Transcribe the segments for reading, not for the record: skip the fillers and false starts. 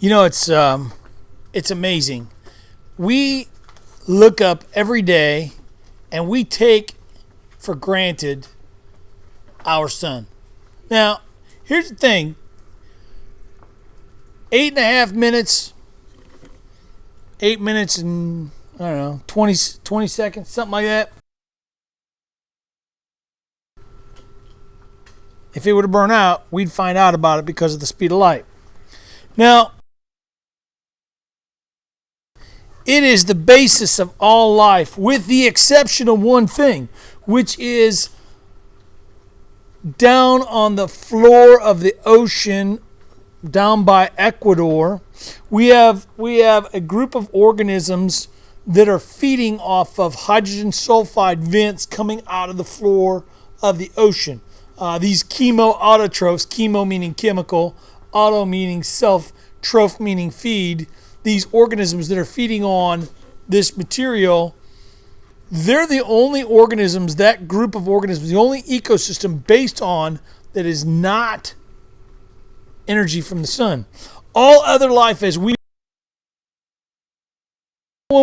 It's amazing. We look up every day and we take for granted our sun. Now, here's the thing. 8.5 minutes, 8 minutes and, I don't know, 20 seconds, something like that. If it were to burn out, we'd find out about it because of the speed of light. Now, it is the basis of all life, with the exception of one thing, which is down on the floor of the ocean, down by Ecuador. We have a group of organisms that are feeding off of hydrogen sulfide vents coming out of the floor of the ocean. These chemoautotrophs, chemo meaning chemical, auto meaning self, troph meaning feed, these organisms that are feeding on this material, they're the only organisms, that group of organisms, the only ecosystem based on that is not energy from the sun. All other life when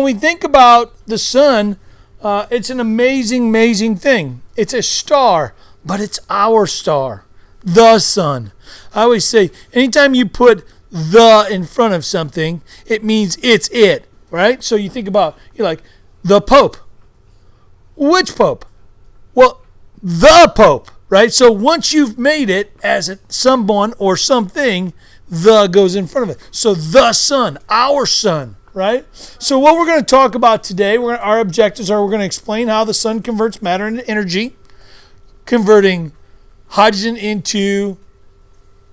we think about the sun, it's an amazing thing. It's a star, but it's our star, the sun. I always say, anytime you put the in front of something, it means it's it, right? So you think about, you're like, the Pope. Which Pope? Well, the Pope, right? So once you've made it as someone or something, the goes in front of it. So the sun, our sun, right? So what we're going to talk about today, our objectives are, we're going to explain how the sun converts matter into energy, converting hydrogen into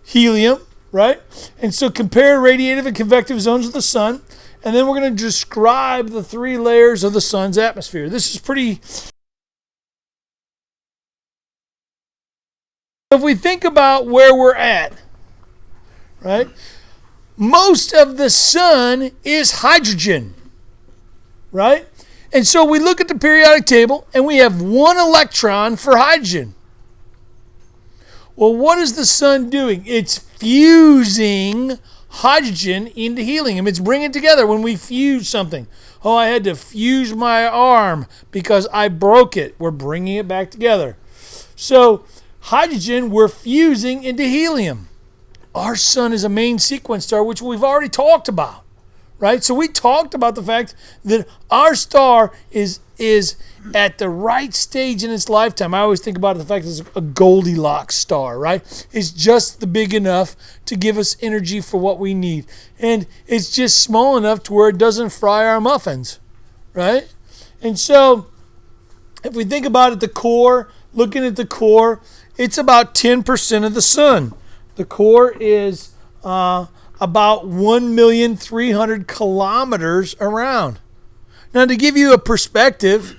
helium, right? And so compare radiative and convective zones of the sun, and then we're going to describe the 3 layers of the sun's atmosphere. This is pretty... If we think about where we're at, right? Most of the sun is hydrogen, right? And so we look at the periodic table and we have 1 electron for hydrogen. Well, what is the sun doing? It's fusing hydrogen into helium. It's bringing it together when we fuse something. Oh, I had to fuse my arm because I broke it. We're bringing it back together. So hydrogen, we're fusing into helium. Our sun is a main sequence star, which we've already talked about, right? So we talked about the fact that our star is at the right stage in its lifetime. I always think about the fact that it's a Goldilocks star, right? It's just big enough to give us energy for what we need. And it's just small enough to where it doesn't fry our muffins, right? And so if we think about it, the core, looking at the core, it's about 10% of the sun. The core is about 1,300,000 kilometers around. Now, to give you a perspective,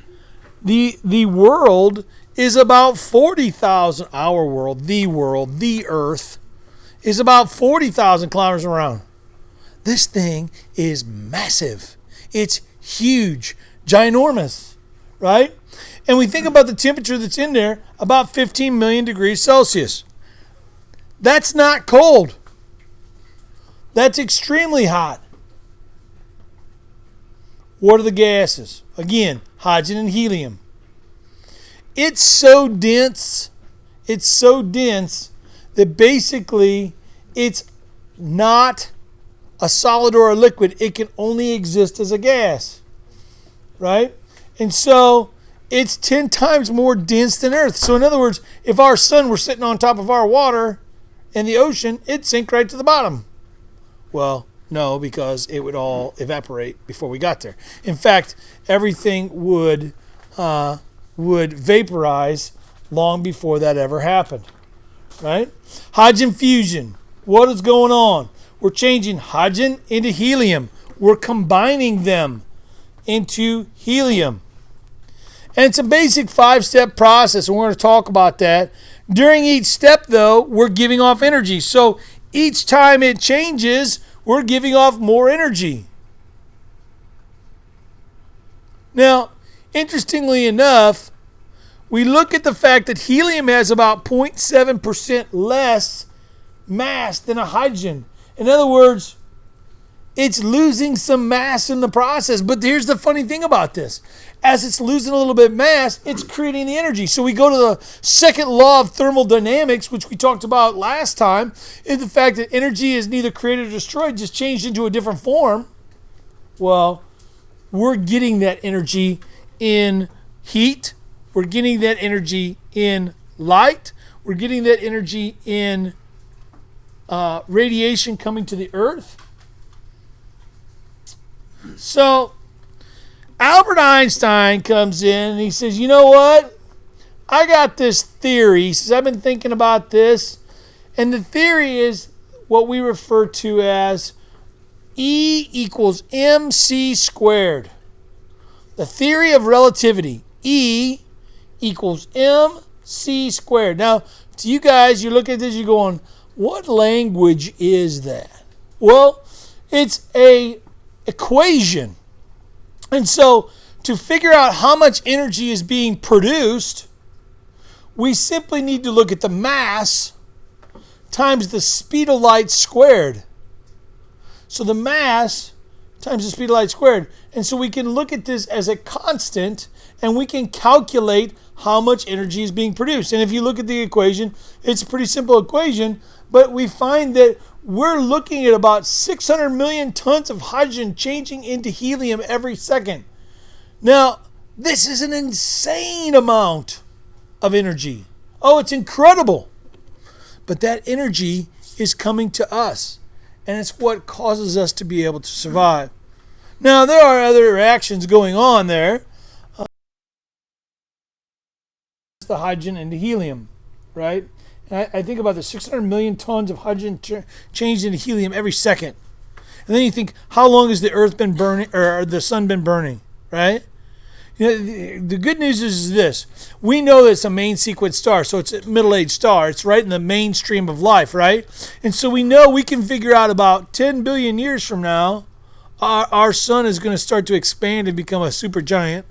the world is about 40,000. Our world, the Earth, is about 40,000 kilometers around. This thing is massive. It's huge, ginormous, right? And we think about the temperature that's in there, about 15 million degrees Celsius. That's not cold. That's extremely hot. What are the gases? Again, hydrogen and helium. It's so dense that basically it's not a solid or a liquid. It can only exist as a gas, right? And so it's 10 times more dense than Earth. So in other words, if our sun were sitting on top of our water in the ocean, it'd sink right to the bottom. Well, no, because it would all evaporate before we got there. In fact, everything would vaporize long before that ever happened, right? Hydrogen fusion. What is going on? We're changing hydrogen into helium. We're combining them into helium. And it's a basic 5-step process, and we're going to talk about that. During each step, though, we're giving off energy. So each time it changes, we're giving off more energy. Now, interestingly enough, we look at the fact that helium has about 0.7% less mass than a hydrogen. In other words, it's losing some mass in the process. But here's the funny thing about this. As it's losing a little bit of mass, it's creating the energy. So we go to the second law of thermodynamics, which we talked about last time, is the fact that energy is neither created or destroyed, just changed into a different form. Well, we're getting that energy in heat. We're getting that energy in light. We're getting that energy in radiation coming to the earth. So Albert Einstein comes in and he says, you know what? I got this theory. He says, I've been thinking about this. And the theory is what we refer to as E equals mc squared. The theory of relativity. E equals mc squared. Now, to you guys, you look at this, you're going, what language is that? Well, it's a equation. And so to figure out how much energy is being produced, we simply need to look at the mass times the speed of light squared. So the mass times the speed of light squared. And so we can look at this as a constant and we can calculate how much energy is being produced. And if you look at the equation, it's a pretty simple equation, but we find that we're looking at about 600 million tons of hydrogen changing into helium every second. Now, this is an insane amount of energy. Oh, it's incredible. But that energy is coming to us, and it's what causes us to be able to survive. Now, there are other reactions going on there. The hydrogen into helium, right? And I think about the 600 million tons of hydrogen changed into helium every second. And then you think, how long has the earth been burning, or the sun been burning, right? You know, the good news is this. We know that it's a main sequence star, so it's a middle-aged star. It's right in the mainstream of life, right? And so we know we can figure out about 10 billion years from now, our sun is going to start to expand and become a supergiant.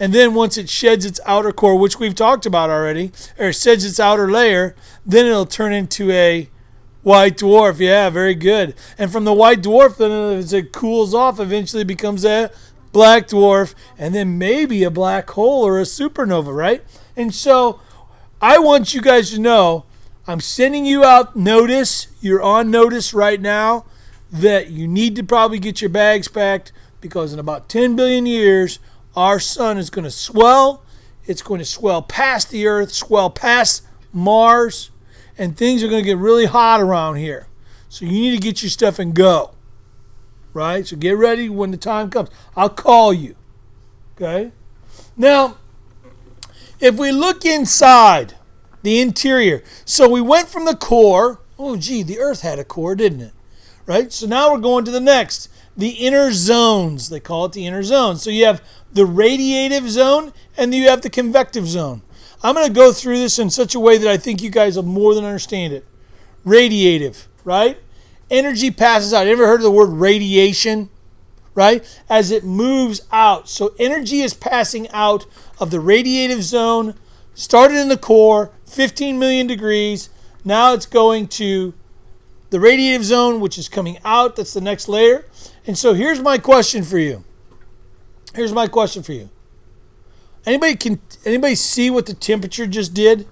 And then once it sheds its outer core, which we've talked about already, or sheds its outer layer, then it'll turn into a white dwarf. Yeah, very good. And from the white dwarf, then as it cools off, eventually becomes a black dwarf, and then maybe a black hole or a supernova, right? And so I want you guys to know, I'm sending you out notice. You're on notice right now that you need to probably get your bags packed, because in about 10 billion years, our sun is going to swell. It's going to swell past the Earth, swell past Mars, and things are going to get really hot around here. So you need to get your stuff and go, right? So get ready when the time comes. I'll call you, okay? Now, if we look inside the interior, so we went from the core. Oh, gee, the Earth had a core, didn't it? Right? So now we're going to the next. The inner zones. They call it the inner zones. So you have the radiative zone and you have the convective zone. I'm going to go through this in such a way that I think you guys will more than understand it. Radiative, right? Energy passes out. You ever heard of the word radiation? Right? As it moves out. So energy is passing out of the radiative zone, started in the core, 15 million degrees. Now it's going to the radiative zone, which is coming out. That's the next layer. And so here's my question for you. Anybody see what the temperature just did?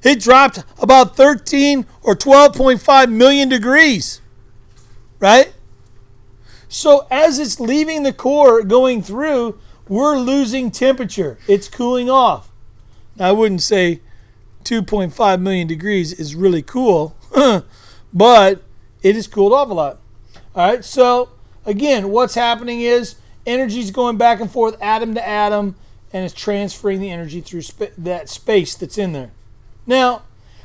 It dropped about 13 or 12.5 million degrees, right? So as it's leaving the core, going through, we're losing temperature. It's cooling off. Now, I wouldn't say 2.5 million degrees is really cool, but it has cooled off a lot. All right, so again, what's happening is energy is going back and forth, atom to atom, and it's transferring the energy through that space that's in there. Now,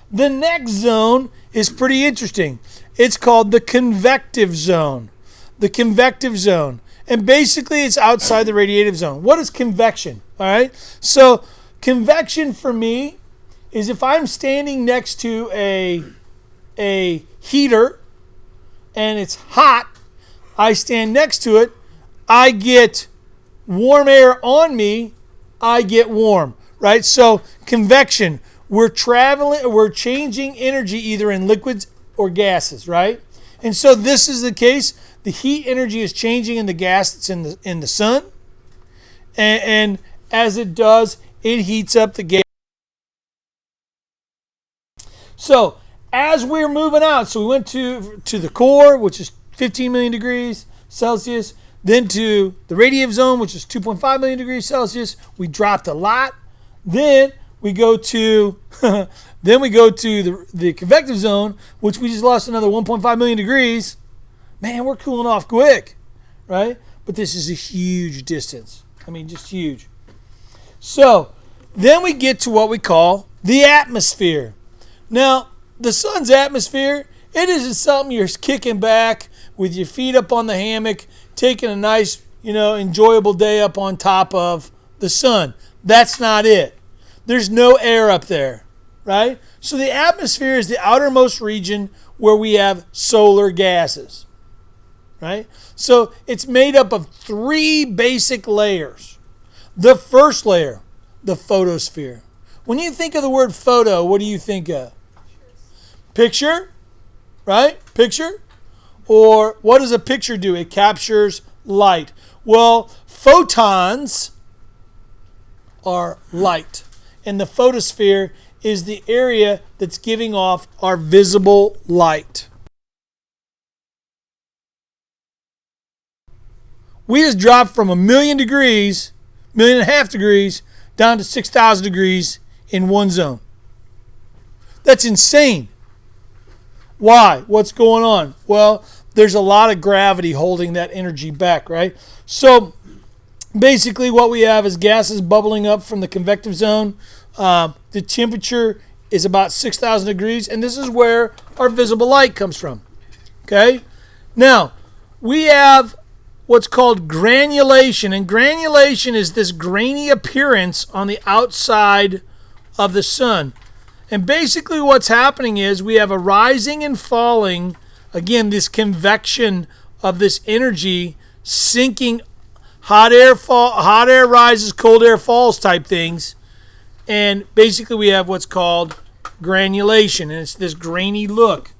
the next zone is pretty interesting. It's called the convective zone. The convective zone. And basically, it's outside the radiative zone. What is convection? All right, so convection for me is if I'm standing next to a heater and it's hot, I stand next to it, I get warm air on me, I get warm, right? So convection, we're changing energy either in liquids or gases, right? And so this is the case. The heat energy is changing in the gas that's in the sun. And as it does, it heats up the gas. So as we're moving out, so we went to the core, which is 15 million degrees Celsius, then to the radiative zone, which is 2.5 million degrees Celsius. We dropped a lot. Then we go to the convective zone, which we just lost another 1.5 million degrees. Man, we're cooling off quick, right? But this is a huge distance. I mean, just huge. So then we get to what we call the atmosphere. Now, the sun's atmosphere, it isn't something you're kicking back with your feet up on the hammock, taking a nice, enjoyable day up on top of the sun. That's not it. There's no air up there, right? So the atmosphere is the outermost region where we have solar gases, right? So it's made up of 3 basic layers. The first layer, the photosphere. When you think of the word photo, what do you think of? Picture, right? Picture. Or what does a picture do? It captures light. Well, photons are light. And the photosphere is the area that's giving off our visible light. We just dropped from 1,000,000 degrees, 1.5 million degrees, down to 6,000 degrees in one zone. That's insane. Why? What's going on? Well, there's a lot of gravity holding that energy back, right? So basically what we have is gases bubbling up from the convective zone. The temperature is about 6,000 degrees, and this is where our visible light comes from. Okay? Now, we have what's called granulation, and granulation is this grainy appearance on the outside of the sun. And basically what's happening is we have a rising and falling, again, this convection of this energy sinking, hot air rises, cold air falls type things. And basically we have what's called granulation, and it's this grainy look.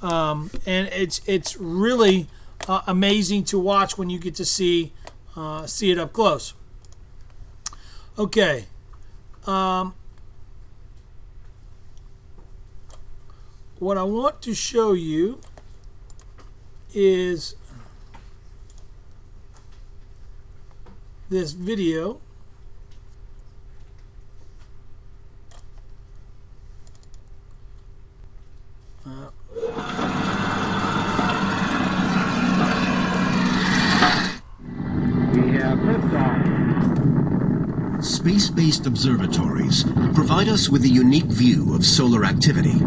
And it's really amazing to watch when you get to see it up close. Okay. What I want to show you is this video. Space-based observatories provide us with a unique view of solar activity.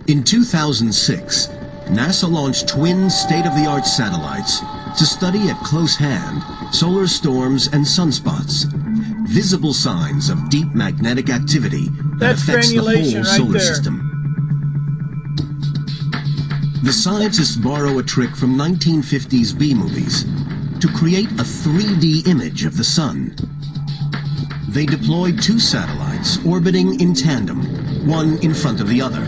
In 2006, NASA launched twin state-of-the-art satellites to study at close hand solar storms and sunspots, visible signs of deep magnetic activity that affects the whole solar system. The scientists borrow a trick from 1950s B-movies to create a 3D image of the sun. They deployed 2 satellites orbiting in tandem, one in front of the other,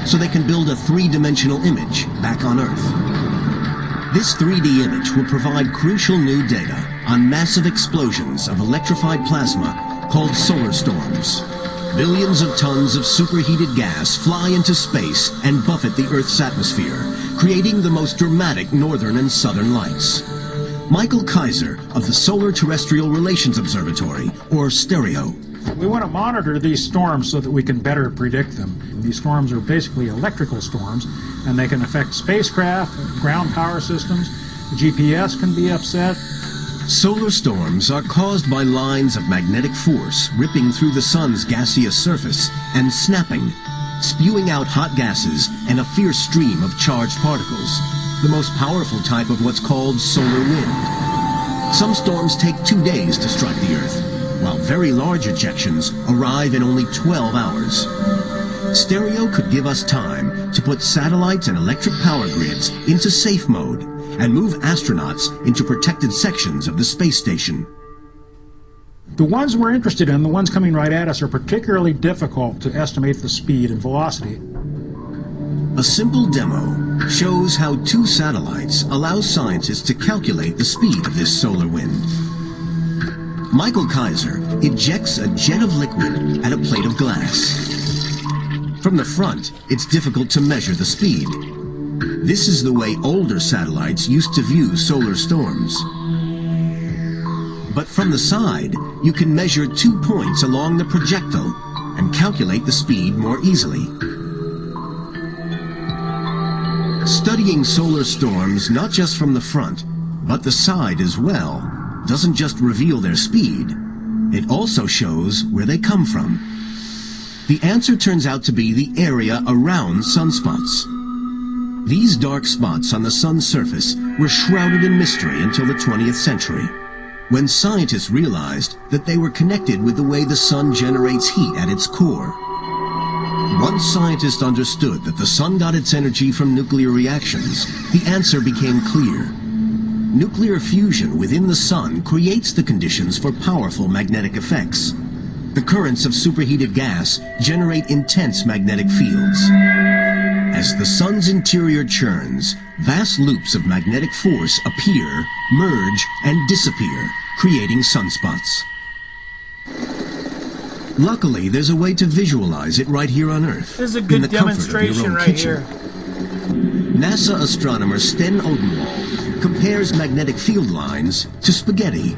so they can build a 3-dimensional image back on Earth. This 3D image will provide crucial new data on massive explosions of electrified plasma called solar storms. Billions of tons of superheated gas fly into space and buffet the Earth's atmosphere, creating the most dramatic northern and southern lights. Michael Kaiser of the Solar Terrestrial Relations Observatory, or STEREO. We want to monitor these storms so that we can better predict them. These storms are basically electrical storms, and they can affect spacecraft, ground power systems. The GPS can be upset. Solar storms are caused by lines of magnetic force ripping through the sun's gaseous surface and snapping, spewing out hot gases and a fierce stream of charged particles, the most powerful type of what's called solar wind. Some storms take 2 days to strike the Earth, while very large ejections arrive in only 12 hours. STEREO could give us time to put satellites and electric power grids into safe mode and move astronauts into protected sections of the space station. The ones we're interested in, the ones coming right at us, are particularly difficult to estimate the speed and velocity. A simple demo shows how two satellites allow scientists to calculate the speed of this solar wind. Michael Kaiser ejects a jet of liquid at a plate of glass. From the front, it's difficult to measure the speed. This is the way older satellites used to view solar storms. But from the side, you can measure 2 points along the projectile and calculate the speed more easily. Studying solar storms not just from the front, but the side as well, doesn't just reveal their speed, it also shows where they come from. The answer turns out to be the area around sunspots. These dark spots on the sun's surface were shrouded in mystery until the 20th century, when scientists realized that they were connected with the way the sun generates heat at its core. Once scientists understood that the sun got its energy from nuclear reactions, the answer became clear. Nuclear fusion within the sun creates the conditions for powerful magnetic effects. The currents of superheated gas generate intense magnetic fields. As the sun's interior churns, vast loops of magnetic force appear, merge, and disappear, creating sunspots. Luckily, there's a way to visualize it right here on Earth. This is a good demonstration right here. NASA astronomer Sten Odenwald compares magnetic field lines to spaghetti.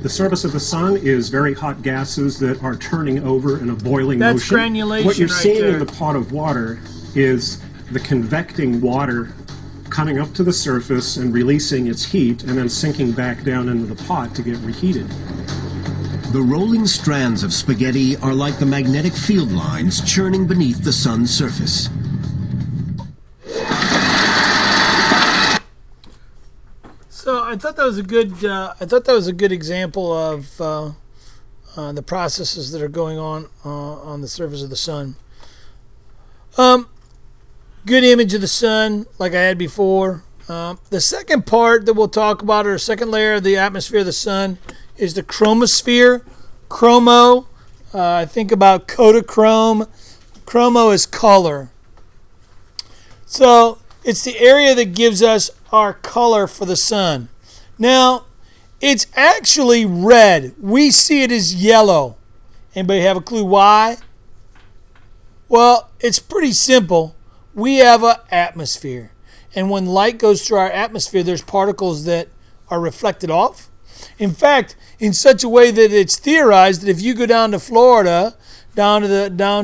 The surface of the sun is very hot gases that are turning over in a boiling motion. That's granulation. What you're right seeing there. in the pot of water is the convecting water coming up to the surface and releasing its heat and then sinking back down into the pot to get reheated. The rolling strands of spaghetti are like the magnetic field lines churning beneath the sun's surface. So I thought that was a good example of the processes that are going on the surface of the sun. Good image of the sun, like I had before. The second part that we'll talk about, or second layer of the atmosphere of the sun, is the chromosphere. Chromo, think about Kodachrome. Chromo is color. So it's the area that gives us our color for the sun. Now, it's actually red. We see it as yellow. Anybody have a clue why? Well, it's pretty simple. We have an atmosphere. And when light goes through our atmosphere, there's particles that are reflected off. In fact, in such a way that it's theorized that if you go down to Florida, down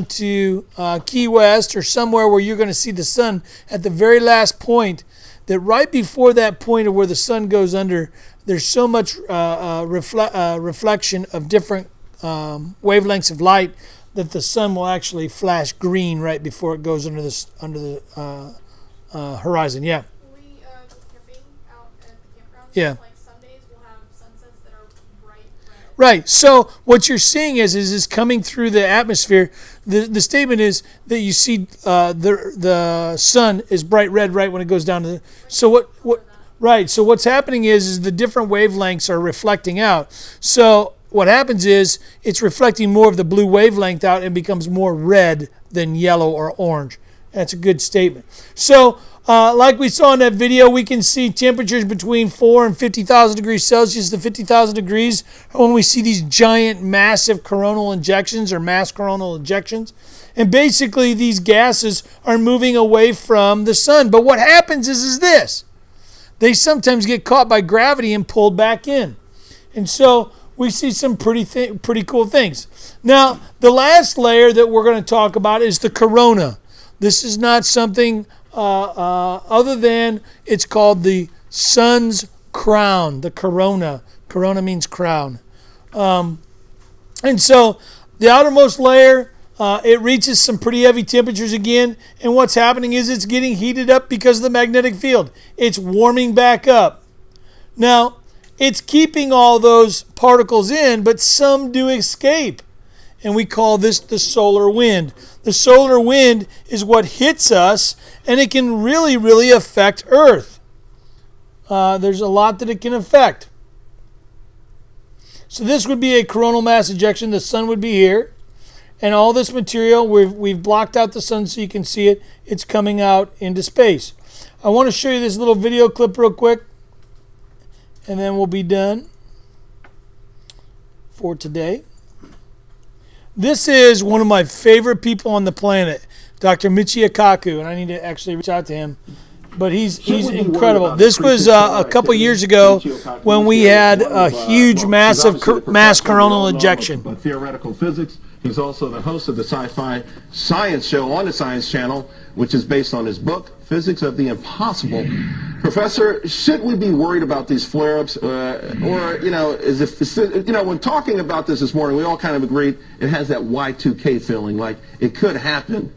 to Key West, or somewhere where you're going to see the sun at the very last point, that right before that point of where the sun goes under, there's so much reflection of different wavelengths of light that the sun will actually flash green right before it goes under the horizon. Yeah. We go camping out at the campground. Yeah. Like some days we'll have sunsets that are bright red. Right. So what you're seeing is coming through the atmosphere. The statement is that you see the sun is bright red right when it goes down to the. So what? Right. So what's happening is the different wavelengths are reflecting out. So what happens is it's reflecting more of the blue wavelength out and becomes more red than yellow or orange. That's a good statement. So, like we saw in that video, we can see temperatures between 4 and 50,000 degrees Celsius to 50,000 degrees when we see these giant, massive coronal injections or mass coronal injections. And basically, these gases are moving away from the sun. But what happens is this. They sometimes get caught by gravity and pulled back in. And so we see some pretty cool things. Now, the last layer that we're going to talk about is the corona. This is not something other than it's called the sun's crown, the corona. Corona means crown. And so the outermost layer, it reaches some pretty heavy temperatures again. And what's happening is it's getting heated up because of the magnetic field. It's warming back up. Now, it's keeping all those particles in, but some do escape. And we call this the solar wind. The solar wind is what hits us, and it can really, really affect Earth. There's a lot that it can affect. So this would be a coronal mass ejection. The sun would be here. And all this material, we've blocked out the sun so you can see it. It's coming out into space. I want to show you this little video clip real quick, and then we'll be done for today. This is one of my favorite people on the planet, Dr. Michio Kaku, and I need to actually reach out to him. But he's incredible. This was a couple years ago when we had a huge, massive mass coronal ejection. Theoretical physics. He's also the host of the sci-fi science show on the Science Channel, which is based on his book, Physics of the Impossible. Professor, should we be worried about these flare-ups, or when talking about this morning, we all kind of agreed it has that Y2K feeling, like it could happen.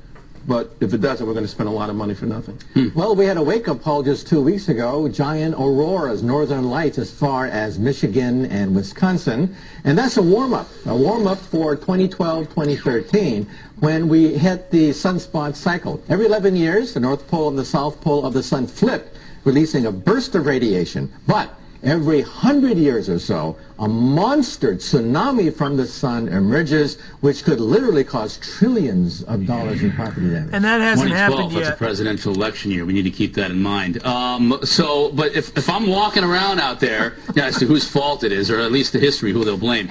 But if it doesn't, we're going to spend a lot of money for nothing. Well, we had a wake-up call just 2 weeks ago. Giant auroras, northern lights as far as Michigan and Wisconsin. And that's a warm-up for 2012-2013 when we hit the sunspot cycle. Every 11 years, the North Pole and the South Pole of the sun flip, releasing a burst of radiation. But every 100 years or so, a monster tsunami from the sun emerges, which could literally cause trillions of dollars in property damage. And that hasn't happened 2012, that's a yet. presidential election year. We need to keep that in mind. But if I'm walking around out there, as to whose fault it is, or at least the history, who they'll blame.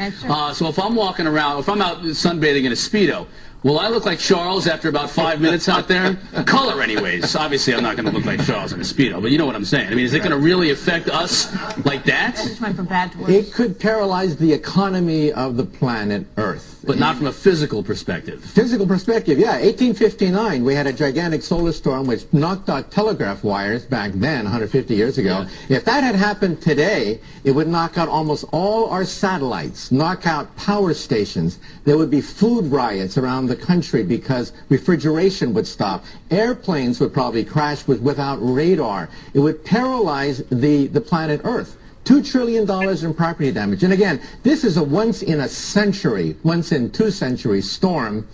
So if I'm walking around, if I'm out sunbathing in a Speedo, will I look like Charles after about 5 minutes out there? Color, anyways. Obviously, I'm not going to look like Charles in a Speedo, but you know what I'm saying. I mean, is it going to really affect us like that? Just went from bad to worse. It could paralyze the economy of the planet Earth. But not from a physical perspective. Physical perspective, yeah. 1859, we had a gigantic solar storm which knocked out telegraph wires back then, 150 years ago. Yeah. If that had happened today, it would knock out almost all our satellites, knock out power stations. There would be food riots around the country because refrigeration would stop. Airplanes would probably crash without radar. It would paralyze the planet Earth. $2 trillion in property damage. And again, this is a once in a century, once in 2 centuries storm.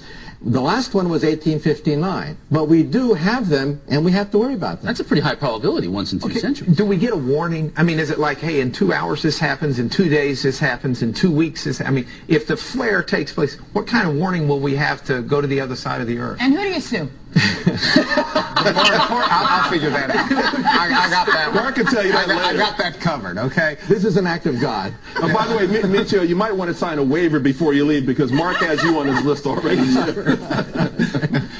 The last one was 1859. But we do have them, and we have to worry about them. That's a pretty high probability, once in 2 centuries. Do we get a warning? I mean, is it like, hey, in 2 hours this happens, in 2 days this happens, in 2 weeks this? I mean, if the flare takes place, what kind of warning will we have to go to the other side of the Earth? And who do you sue? I'll figure that out. I got that. Mark can tell you that later. I got that covered, okay? This is an act of God. By the way, Michio, you might want to sign a waiver before you leave because Mark has you on his list already.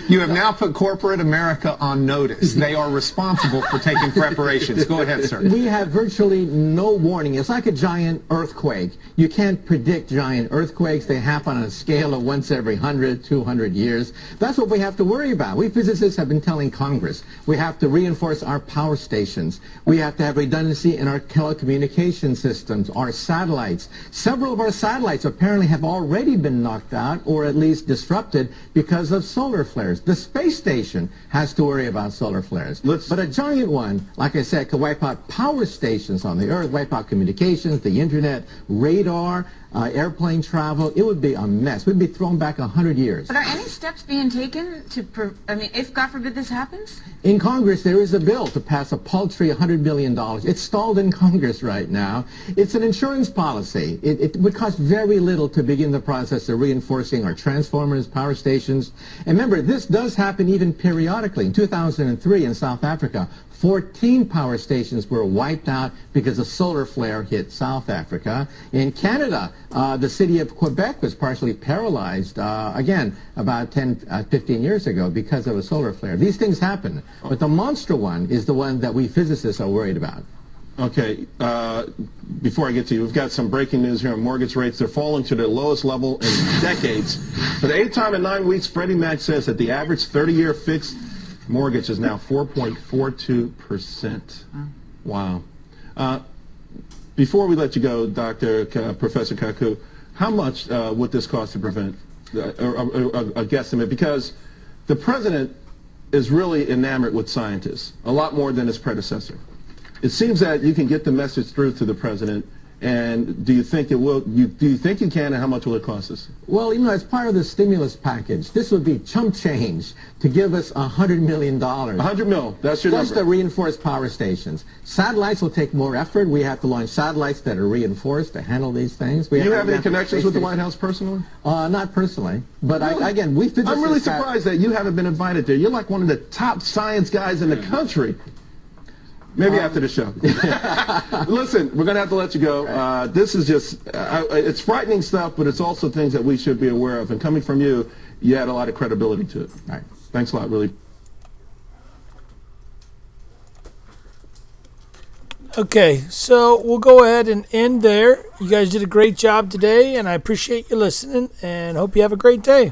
You have now put corporate America on notice. They are responsible for taking preparations. Go ahead, sir. We have virtually no warning. It's like a giant earthquake. You can't predict giant earthquakes. They happen on a scale of once every 100, 200 years. That's what we have to worry about. We physicists have been telling Congress we have to reinforce our power stations. We have to have redundancy in our telecommunication systems, our satellites. Several of our satellites apparently have already been knocked out or at least disrupted because of solar flares. The space station has to worry about solar flares. But a giant one, like I said, could wipe out power stations on the Earth, wipe out communications, the internet, radar, airplane travel. It would be a mess. We'd be thrown back 100 years. But are any steps being taken to, if God forbid this happens? In Congress, there is a bill to pass a paltry $100 billion. It's stalled in Congress right now. It's an insurance policy. It would cost very little to begin the process of reinforcing our transformers, power stations. And remember, this does happen even periodically. In 2003 in South Africa, 14 power stations were wiped out because a solar flare hit South Africa. In Canada, the city of Quebec was partially paralyzed, again, about 15 years ago because of a solar flare. These things happen, but the monster one is the one that we physicists are worried about. Okay, before I get to you, we've got some breaking news here on mortgage rates. They're falling to their lowest level in decades. For the 8th time in 9 weeks, Freddie Mac says that the average 30-year fixed mortgage is now 4.42%. Wow. Before we let you go, Professor Kaku, how much would this cost to prevent, a guesstimate? Because the president is really enamored with scientists, a lot more than his predecessor. It seems that you can get the message through to the president, And do you think it will? Do you think you can? And how much will it cost us? Well, as part of the stimulus package, this would be chump change to give us $100 million. 100 mil. That's your Just number. to reinforce power stations. Satellites will take more effort. We have to launch satellites that are reinforced to handle these things. Do you have any connections with the White House personally? Not personally, but Really? again, we physicists. I'm really surprised that you haven't been invited there. You're like one of the top science guys in the country. Maybe after the show. Listen, we're going to have to let you go. This is just, it's frightening stuff, but it's also things that we should be aware of. And coming from you, you add a lot of credibility to it. All right. Thanks a lot, really. Okay, so we'll go ahead and end there. You guys did a great job today, and I appreciate you listening, and hope you have a great day.